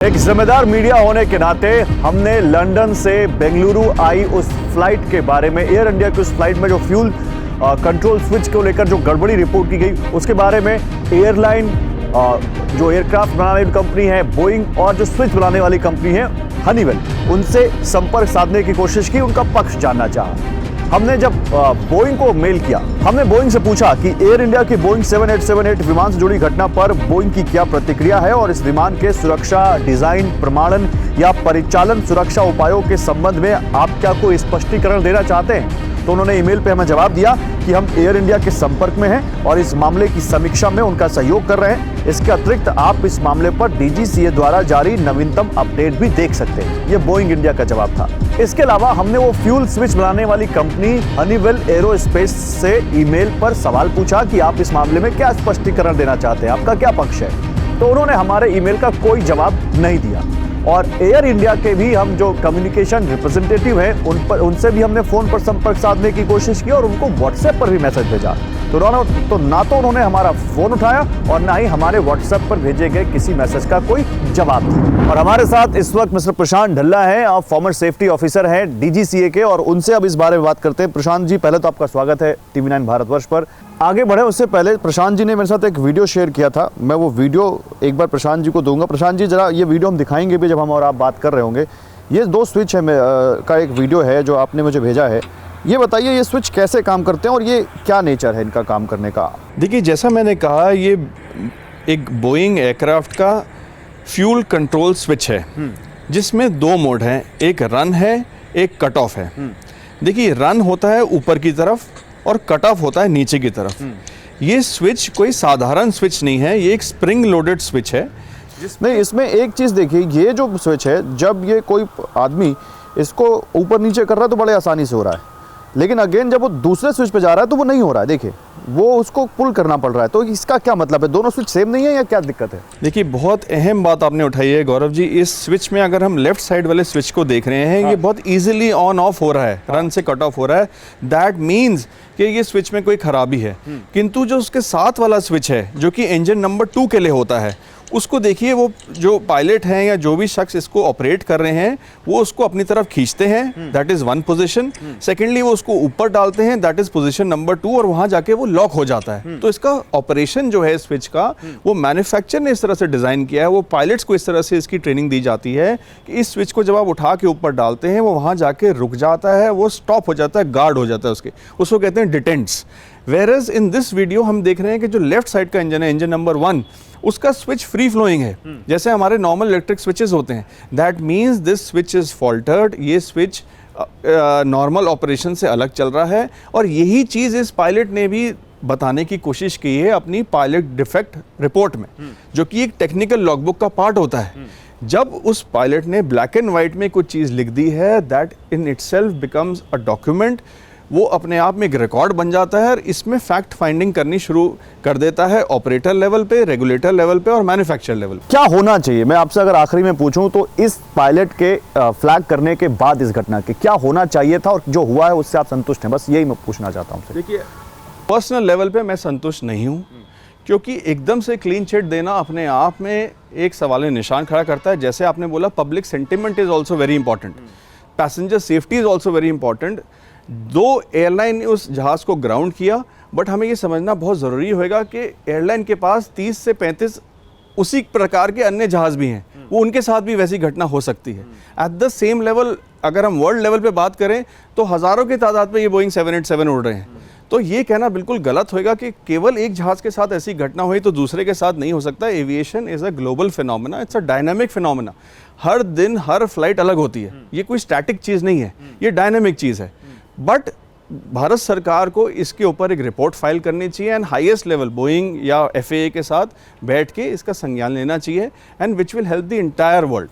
एक जिम्मेदार मीडिया होने के नाते हमने लंदन से बेंगलुरु आई उस फ्लाइट के बारे में, एयर इंडिया की उस फ्लाइट में जो फ्यूल कंट्रोल स्विच को लेकर जो गड़बड़ी रिपोर्ट की गई उसके बारे में एयरलाइन, जो एयरक्राफ्ट बनाने वाली कंपनी है बोइंग और जो स्विच बनाने वाली कंपनी है हनीवेल, उनसे संपर्क साधने की कोशिश की, उनका पक्ष जानना चाहा। हमने जब बोइंग को मेल किया, हमने बोइंग से पूछा कि एयर इंडिया की बोइंग 7878 विमान से जुड़ी घटना पर बोइंग की क्या प्रतिक्रिया है और इस विमान के सुरक्षा, डिजाइन, प्रमाणन या परिचालन सुरक्षा उपायों के संबंध में आप क्या कोई स्पष्टीकरण देना चाहते हैं। तो उन्होंने ईमेल पे हमें जवाब दिया कि हम एयर इंडिया के संपर्क में हैं और इस मामले की समीक्षा में उनका सहयोग कर रहे हैं। इसके अतिरिक्त आप इस मामले पर DGCA द्वारा जारी नवीनतम अपडेट भी देख सकते हैं। ये बोइंग इंडिया का जवाब था। इसके अलावा हमने वो फ्यूल स्विच बनाने वाली कंपनी हनीवेल एरोस्पेस से ईमेल पर सवाल पूछा कि आप इस मामले में क्या स्पष्टीकरण देना चाहते हैं, आपका क्या पक्ष है। तो उन्होंने हमारे ईमेल का कोई जवाब नहीं दिया। और एयर इंडिया के भी हम जो कम्युनिकेशन रिप्रेजेंटेटिव हैं उनसे भी हमने फोन पर संपर्क साधने की कोशिश की और उनको व्हाट्सएप पर भी मैसेज भेजा। तो ना तो उन्होंने हमारा फोन उठाया और ना ही हमारे व्हाट्सएप पर भेजे गए किसी मैसेज का कोई जवाब था। और हमारे साथ इस वक्त मिस्टर प्रशांत ढल्ला हैं, आप फॉर्मर सेफ्टी ऑफिसर हैं DGCA के, और उनसे अब इस बारे में बात करते हैं। प्रशांत जी, पहले तो आपका स्वागत है TV9 भारतवर्ष पर। आगे बढ़े उससे पहले प्रशांत जी ने मेरे साथ एक वीडियो शेयर किया था, मैं वो वीडियो एक बार प्रशांत जी को दूंगा। प्रशांत जी, जरा ये वीडियो हम दिखाएंगे भी जब हम और आप बात कर रहे होंगे। ये 2 स्विच है का एक वीडियो है जो आपने मुझे भेजा है। ये बताइए ये स्विच कैसे काम करते हैं और ये क्या नेचर है इनका काम करने का। देखिए, जैसा मैंने कहा, ये एक बोइंग एयरक्राफ्ट का फ्यूल कंट्रोल स्विच है जिसमें 2 मोड हैं, एक रन है, एक कट ऑफ है। देखिए, रन होता है ऊपर की तरफ और कट ऑफ होता है नीचे की तरफ। ये स्विच कोई साधारण स्विच नहीं है, ये एक स्प्रिंग लोडेड स्विच है। नहीं, इसमें एक चीज़ देखिए, ये जो स्विच है जब ये कोई आदमी इसको ऊपर नीचे कर रहा है तो बड़े आसानी से हो रहा है, लेकिन अगेन जब वो दूसरे स्विच पे जा रहा है तो वो नहीं हो रहा है। देखिए, वो उसको पुल करना पड़ रहा है। तो इसका क्या मतलब है, दोनों स्विच सेम नहीं है या क्या दिक्कत है? देखिए, बहुत अहम बात आपने उठाई है गौरव जी। इस स्विच में अगर हम लेफ्ट साइड वाले स्विच को देख रहे हैं, ये बहुत इजीली ऑन ऑफ हो रहा है, रन से कट ऑफ हो रहा है। दैट मीन्स कि ये स्विच में कोई खराबी है। किंतु जो उसके साथ वाला स्विच है जो कि इंजन नंबर 2 के लिए होता है, उसको देखिए, वो जो पायलट हैं या जो भी शख्स इसको ऑपरेट कर रहे हैं वो उसको अपनी तरफ खींचते हैं, दैट इज़ 1 पोजीशन। सेकेंडली वो उसको ऊपर डालते हैं, दैट इज़ पोजीशन नंबर 2, और वहाँ जाके वो लॉक हो जाता है। तो इसका ऑपरेशन जो है स्विच का, वो मैन्युफैक्चर ने इस तरह से डिज़ाइन किया है, वो पायलट्स को इस तरह से इसकी ट्रेनिंग दी जाती है कि इस स्विच को जब आप उठा के ऊपर डालते हैं वो वहाँ जाके रुक जाता है, वो स्टॉप हो जाता है, गार्ड हो जाता है उसको कहते हैं डिटेंट्स। वेरएज इन दिस वीडियो हम देख रहे हैं कि जो लेफ्ट साइड का इंजन है, इंजन नंबर 1, उसका स्विच फ्री फ्लोइंग है, जैसे हमारे नॉर्मल इलेक्ट्रिक स्विचेस होते हैं। That means this switch is faltered, ये स्विच नॉर्मल ऑपरेशन से अलग चल रहा है। और यही चीज़ इस पायलट ने भी बताने की कोशिश की है अपनी पायलट डिफेक्ट रिपोर्ट में, जो कि एक टेक्निकल लॉगबुक का पार्ट होता है। जब उस पायलट ने ब्लैक एंड वाइट में कुछ चीज़ लिख दी है, that in itself becomes a document, वो अपने आप में एक रिकॉर्ड बन जाता है और इसमें फैक्ट फाइंडिंग करनी शुरू कर देता है ऑपरेटर लेवल पे, रेगुलेटर लेवल पे और मैन्युफैक्चर लेवल पे। क्या होना चाहिए, मैं आपसे अगर आखिरी में पूछूं तो इस पायलट के फ्लैग करने के बाद इस घटना के क्या होना चाहिए था और जो हुआ है उससे आप संतुष्ट हैं? बस यही मैं पूछना चाहता हूं। देखिए, पर्सनल लेवल पे मैं संतुष्ट नहीं हूँ, क्योंकि एकदम से क्लीन चिट देना अपने आप में एक सवाल निशान खड़ा करता है। जैसे आपने बोला, public sentiment is also very important, passenger safety is also very important. 2 airline ने उस जहाज़ को ग्राउंड किया, बट हमें ये समझना बहुत ज़रूरी होगा कि एयरलाइन के पास 30 से 35 उसी प्रकार के अन्य जहाज़ भी हैं, वो उनके साथ भी वैसी घटना हो सकती है। एट द सेम लेवल अगर हम वर्ल्ड लेवल पे बात करें तो हज़ारों की तादाद में ये बोइंग 787 उड़ रहे हैं। तो ये कहना बिल्कुल गलत होगा कि केवल एक जहाज़ के साथ ऐसी घटना हुई तो दूसरे के साथ नहीं हो सकता। Aviation is a global phenomena, it's a dynamic phenomena. हर दिन हर फ्लाइट अलग होती है, ये कोई स्टैटिक चीज़ नहीं है, ये डायनामिक चीज़ है। बट भारत सरकार को इसके ऊपर एक रिपोर्ट फाइल करनी चाहिए एंड हाईएस्ट लेवल बोइंग या FAA के साथ बैठ के इसका संज्ञान लेना चाहिए, and which will help the entire world.